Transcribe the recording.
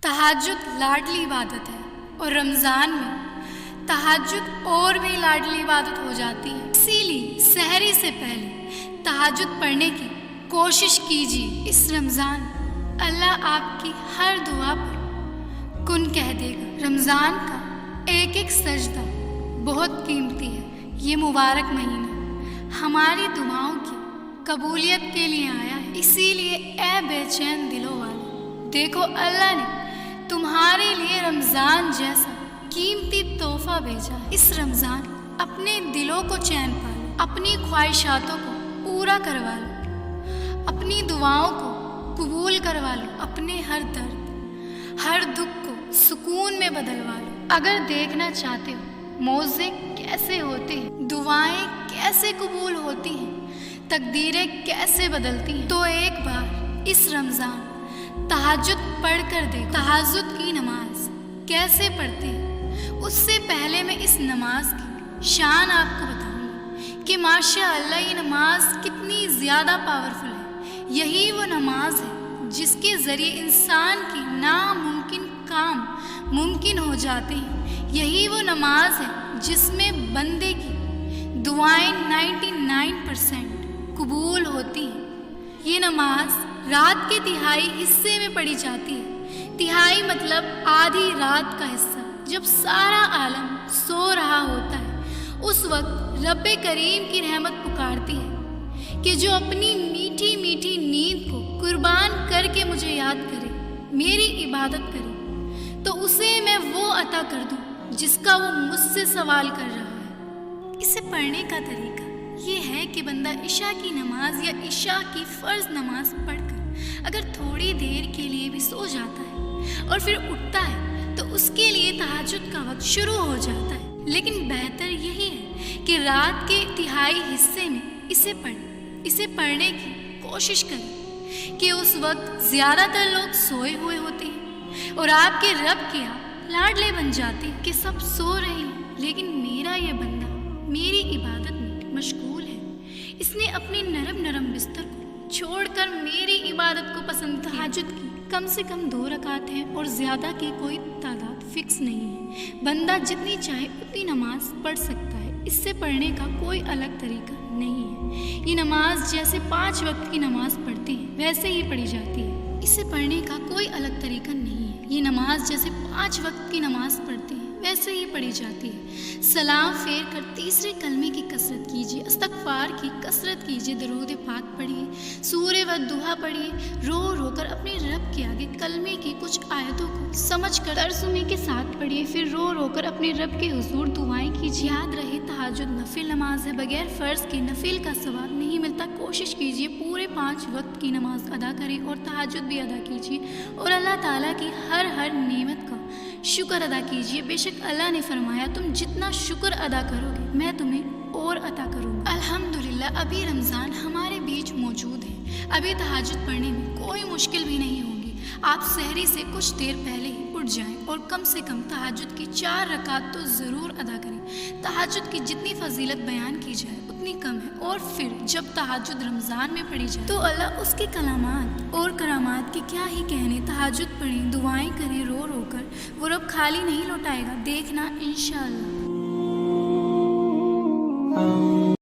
तहज्जुद लाडली इबादत है और रमज़ान में तहज्जुद और भी लाडली इबादत हो जाती है। इसीलिए सहरी से पहले तहज्जुद पढ़ने की कोशिश कीजिए। इस रमज़ान अल्लाह आपकी हर दुआ पर कुन कह देगा। रमज़ान का एक एक सजदा बहुत कीमती है। ये मुबारक महीना हमारी दुआओं की कबूलियत के लिए आया है। इसीलिए ए बेचैन दिलों वाले, देखो अल्लाह ने तुम्हारे लिए रमज़ान जैसा कीमती तोहफा भेजा है। इस रमज़ान अपने दिलों को चैन पा लो, अपनी ख्वाहिशातों को पूरा करवा लो, अपनी दुआओं को कबूल करवा लो, अपने हर दर्द हर दुख को सुकून में बदलवा लो। अगर देखना चाहते हो मौज़े कैसे होते हैं, दुआएं कैसे कबूल होती हैं, तकदीरें कैसे बदलती हैं, तो एक बार इस रमज़ान तहज्जुद पढ़ कर दे। तहज्जुद की नमाज कैसे पढ़ते हैं, उससे पहले मैं इस नमाज की शान आपको बताऊंगी कि माशाअल्लाह ये नमाज कितनी ज़्यादा पावरफुल है। यही वो नमाज है जिसके ज़रिए इंसान के नामुमकिन काम मुमकिन हो जाते हैं। यही वो नमाज है जिसमें बंदे की दुआएं 99% कबूल होती हैं। ये नमाज रात के तिहाई हिस्से में पढ़ी जाती है। तिहाई मतलब आधी रात का हिस्सा, जब सारा आलम सो रहा होता है। उस वक्त रब्बे करीम की रहमत पुकारती है कि जो अपनी मीठी मीठी नींद को कुर्बान करके मुझे याद करे, मेरी इबादत करे, तो उसे मैं वो अता कर दूं जिसका वो मुझसे सवाल कर रहा है। इसे पढ़ने का तरीका ये है कि बंदा इशा की नमाज या इशा की फ़र्ज नमाज पढ़कर अगर थोड़ी देर के लिए भी सो जाता है और फिर उठता है तो उसके लिए तहज्जुद का वक्त शुरू हो जाता है। लेकिन बेहतर यही है कि रात के तिहाई हिस्से में इसे पढ़ने की कोशिश करें कि उस वक्त ज़्यादातर लोग सोए हुए होते हैं और आपके रब के आप लाडले बन जाते हैं कि सब सो रहे हैं, लेकिन मेरा ये बंदा मेरी इबादत में मशगूल है। इसने अपने नरम नरम बिस्तर को छोड़कर मेरी इबादत को पसंद। तहज्जुद की कम से कम 2 रकात है और ज़्यादा की कोई तादाद फिक्स नहीं है। बंदा जितनी चाहे उतनी नमाज पढ़ सकता है। इससे पढ़ने का कोई अलग तरीका नहीं है। ये नमाज जैसे 5 वक्त की नमाज पढ़ते हैं वैसे ही पढ़ी जाती है। इसे पढ़ने का कोई अलग तरीका नहीं है। ये नमाज जैसे 5 वक्त की नमाज पढ़ते हैं वैसे ही पढ़ी जाती है। सलाम फेर कर तीसरे कलमे की कसरत कीजिए, इस्तग़फ़ार की कसरत कीजिए, दरूद पाक पढ़िए, सूरे व दुआ पढ़िए, रो रो कर अपने रब के आगे कलमे की कुछ आयतों को समझ कर तर्जुमे के साथ पढ़िए, फिर रो रो कर अपने रब के हुजूर दुआएं कीजिए। याद रहे तहज्जुद नफिल नमाज है, बगैर फ़र्ज़ के नफिल का सवाब नहीं मिलता। कोशिश कीजिए पूरे 5 वक्त की नमाज अदा करें और तहज्जुद भी अदा कीजिए और अल्लाह ताला की हर नेमत का शुक्र अदा कीजिए। बेशक अल्लाह ने फरमाया तुम जितना शुक्र अदा करोगे मैं तुम्हें और अता करूँगा। अल्हम्दुलिल्लाह अभी रमज़ान हमारे बीच मौजूद है। अभी तहज्जुद पढ़ने में कोई मुश्किल भी नहीं होगी। आप सहरी से कुछ देर पहले ही उठ जाएं और कम से कम तहज्जुद की 4 रकात तो ज़रूर अदा करें। तहज्जुद की जितनी फजीलत बयान की जाए उतनी कम है। और फिर जब तहज्जुद रमज़ान में पढ़ी जाए तो अल्लाह उसके कलामात और करामात के क्या ही कहने। तहज्जुद पढ़ें, दुआएं करें रो रो कर, वो रब खाली नहीं लौटाएगा, देखना इंशाअल्लाह।